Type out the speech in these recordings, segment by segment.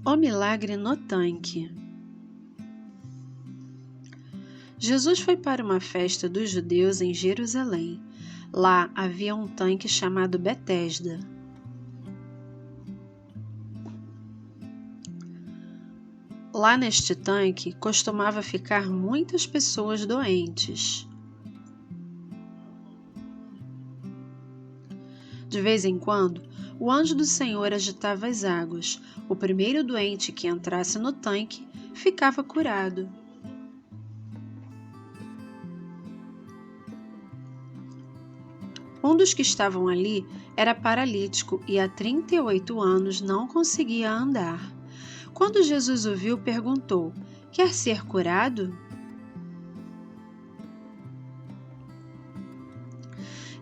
O milagre no tanque. Jesus foi para uma festa dos judeus em Jerusalém. Lá havia um tanque chamado Betesda. Lá neste tanque costumava ficar muitas pessoas doentes. De vez em quando, o anjo do Senhor agitava as águas. O primeiro doente que entrasse no tanque ficava curado. Um dos que estavam ali era paralítico e há 38 anos não conseguia andar. Quando Jesus o viu, perguntou: "Quer ser curado?"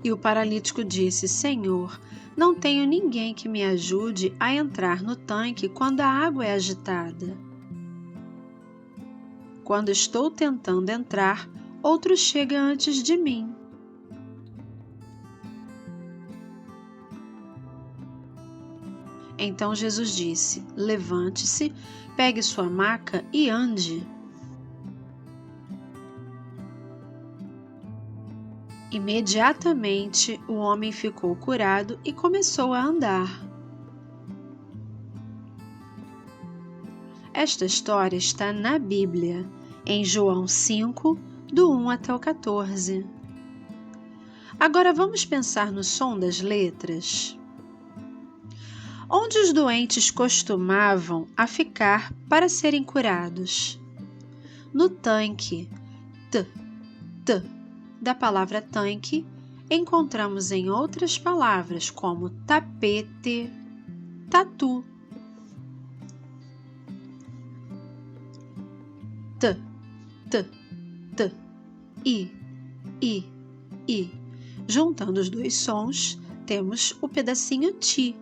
E o paralítico disse: "Senhor, não tenho ninguém que me ajude a entrar no tanque quando a água é agitada. Quando estou tentando entrar, outro chega antes de mim." Então Jesus disse: "Levante-se, pegue sua maca e ande." Imediatamente o homem ficou curado e começou a andar. Esta história está na Bíblia, em João 5, do 1 até o 14. Agora vamos pensar no som das letras. Onde os doentes costumavam a ficar para serem curados? No tanque. T, da palavra tanque, encontramos em outras palavras como tapete, tatu. I. Juntando os dois sons, temos o pedacinho ti,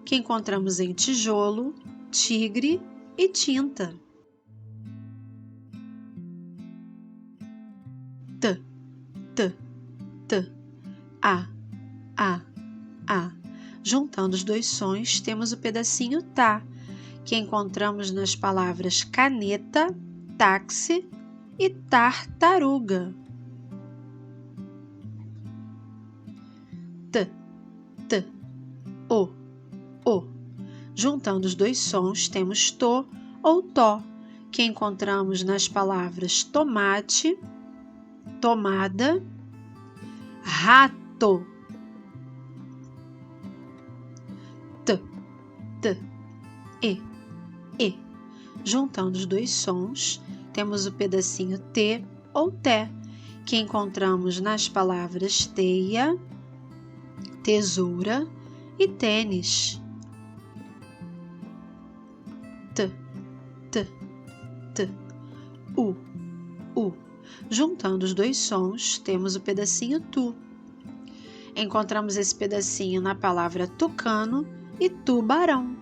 que encontramos em tijolo, tigre e tinta. A. Juntando os dois sons, temos o pedacinho tá, que encontramos nas palavras caneta, táxi e tartaruga. O. Juntando os dois sons, temos to ou tó, que encontramos nas palavras tomate, tomada, rato. E. Juntando os dois sons, temos o pedacinho T ou té, que encontramos nas palavras teia, tesoura e tênis. U. Juntando os dois sons, temos o pedacinho tu. Encontramos esse pedacinho na palavra tucano e tubarão.